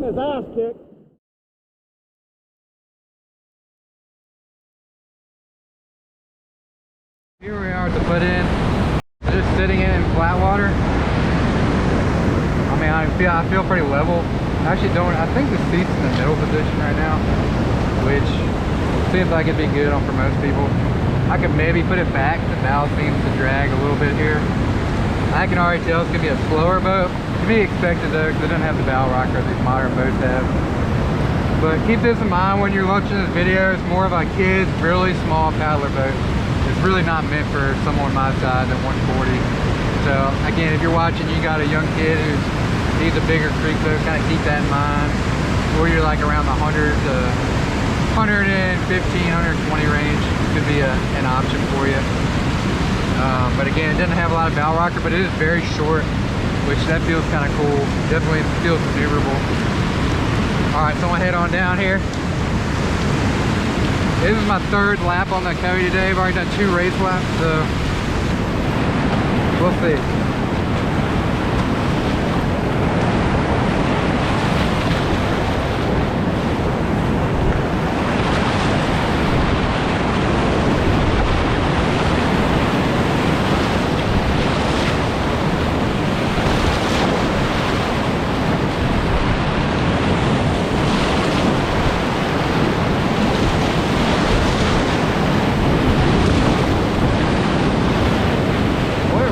his ass kicked. Here we are at the foot end. Just sitting in flat water. I mean, I feel pretty level. I actually don't. I think the seat's in the middle position right now, which seems like it'd be good for most people. I could maybe put it back. The bow seems to drag a little bit here. I can already tell it's gonna be a slower boat. To be expected though, because it doesn't have the bow rocker these modern boats have. But keep this in mind when you're watching this video. It's more of a kid's, really small paddler boat. It's really not meant for someone my size at 140. So again, if you're watching, you got a young kid who needs a bigger creek boat, kind of keep that in mind. Or you're like around the 100 to 115, 120 range, could be an option for you. But again, it doesn't have a lot of bow rocker, but it is very short, which that feels kind of cool. Definitely feels maneuverable. All right, so I'm gonna head on down here. This is my third lap on the Occee today. I've already done 2 race laps, so we'll see.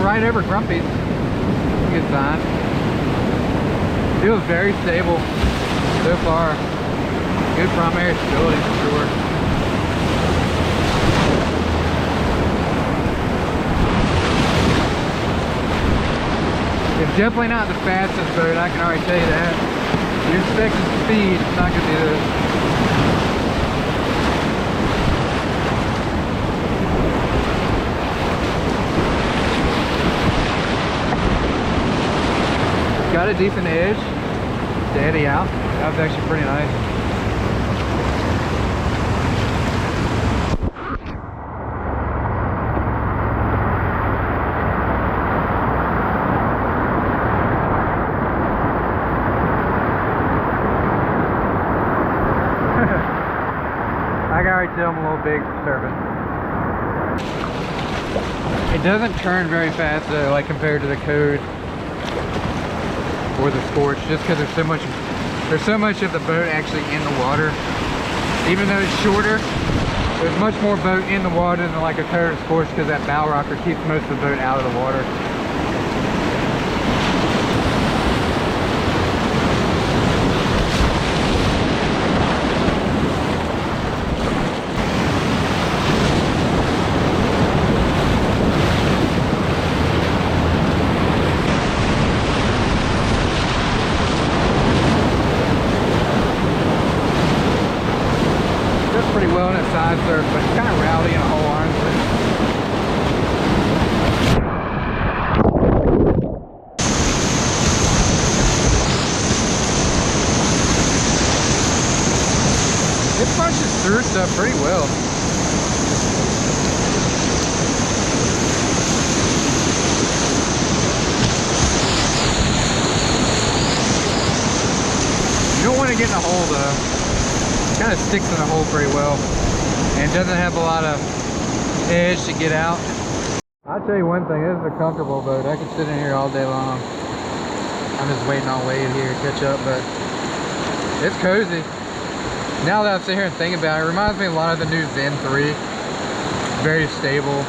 Right over Grumpy's. Good sign. Feels very stable so far. Good primary stability for sure. It's definitely not the fastest boat, I can already tell you that. If you're expecting speed, it's not gonna be this. Got a decent edge to eddy out. That was actually pretty nice. I can already tell I'm a little big for surfing. It doesn't turn very fast though, like compared to the Code or the Scorch, just because there's so much of the boat actually in the water. Even though it's shorter, there's much more boat in the water than like a Code or Scorch, because that bow rocker keeps most of the boat out of the water. Pretty well in a side surf, but it's kind of rowdy in a hole, honestly. It punches through stuff pretty well. You don't want to get in a hole though. Kind of sticks in the hole pretty well and doesn't have a lot of edge to get out. I'll tell you one thing, this is a comfortable boat. I could sit in here all day long. I'm just waiting on Wade here to catch up, but it's cozy. Now that I sit here and think about it, it reminds me a lot of the new Zen 3. Very stable,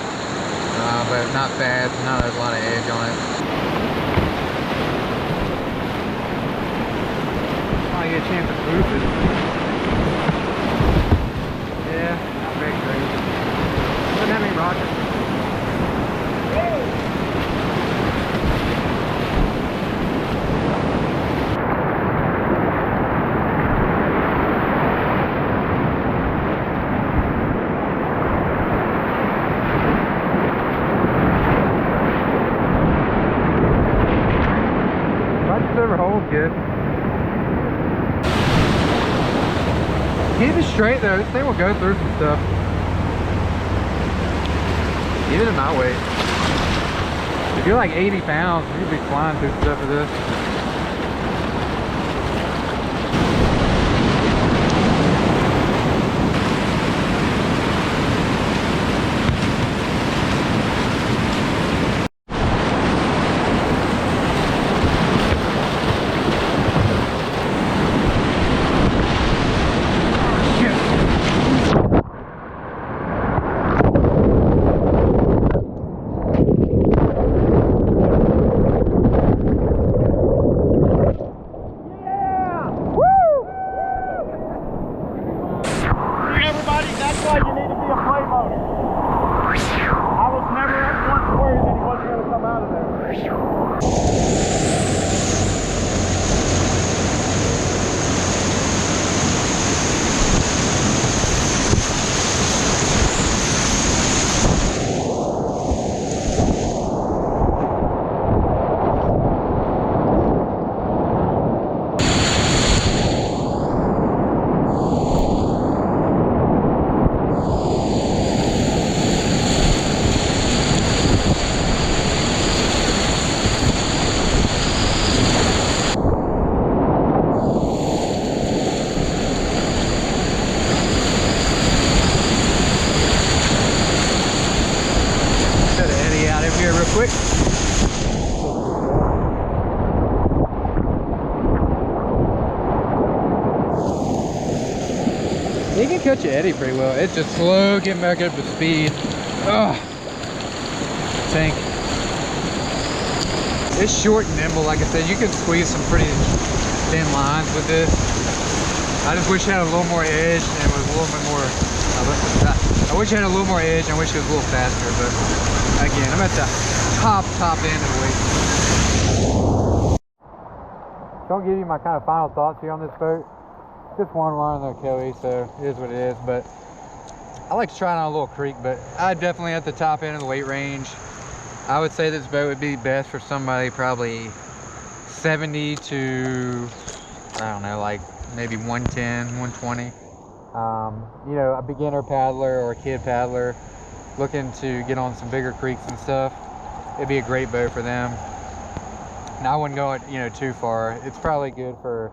but not fast, not a lot of edge on it. I get a chance to proof it. Yeah, not very great. Doesn't have any rockets. Silver hole's good. Keep it straight though, this thing will go through some stuff. Even at my weight. If you're like 80 pounds, you'd be flying through stuff with this. That's why you need to be a play boater. I was never once worried that he wasn't going to come out of there. Quick. You can catch your eddy pretty well. It's just slow getting back up to speed. Ugh. Tank. It's short and nimble, like I said. You can squeeze some pretty thin lines with this. I just wish it had a little more edge and it was a little bit more. I wish it had a little more edge and I wish it was a little faster, but again, I'm at the top end of the weight. Don't give you my kind of final thoughts here on this boat. Just one run on the Occee, so it is what it is. But I like to try it on a little creek, but I'm definitely at the top end of the weight range. I would say this boat would be best for somebody probably 70 to, I don't know, like maybe 110, 120. You know, a beginner paddler or a kid paddler looking to get on some bigger creeks and stuff. It'd be a great boat for them. Now I wouldn't go, you know, too far. It's probably good for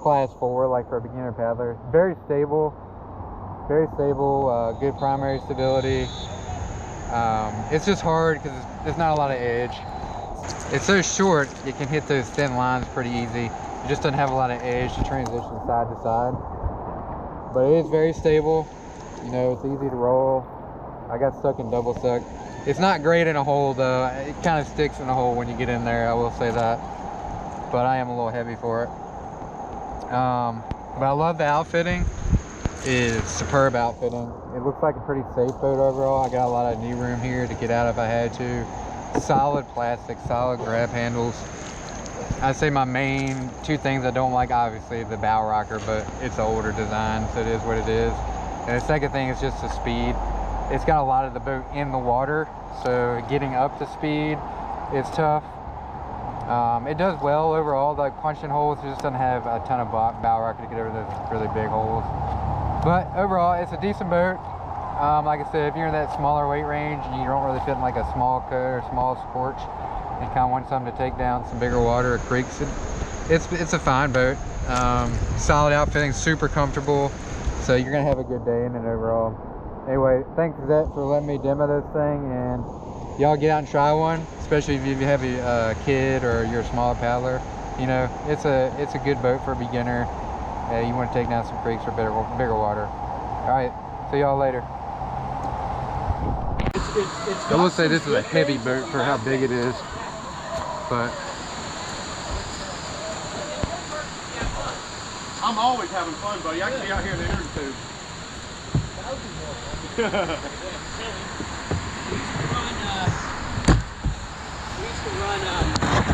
class 4, like for a beginner paddler. Very stable, good primary stability. It's just hard because there's not a lot of edge. It's so short, you can hit those thin lines pretty easy. It just doesn't have a lot of edge to transition side to side. But it is very stable. You know, it's easy to roll. I got stuck in double suck. It's not great in a hole though. It kind of sticks in a hole when you get in there, I will say that. But I am a little heavy for it. But I love the outfitting. It's superb outfitting. It looks like a pretty safe boat overall. I got a lot of knee room here to get out if I had to. Solid plastic, solid grab handles. I'd say my main two things I don't like, obviously the bow rocker, but it's an older design, so it is what it is. And the second thing is just the speed. It's got a lot of the boat in the water, so getting up to speed is tough. It does well overall, like punching holes. It just doesn't have a ton of bow rocker to get over those really big holes. But overall, it's a decent boat. Like I said, if you're in that smaller weight range and you don't really fit in like a small code or small scorch and kind of want something to take down some bigger water or creeks, it's a fine boat. Solid outfitting, super comfortable, so you're gonna have a good day in it overall. Anyway, thanks Zet for letting me demo this thing, and y'all get out and try one, especially if you have a kid or you're a smaller paddler. You know, it's a good boat for a beginner. You want to take down some creeks or bigger water. All right, see y'all later. I will say this is a heavy boat for how big it is, but I'm always having fun, buddy. I can be out here in the inner tube. We used to run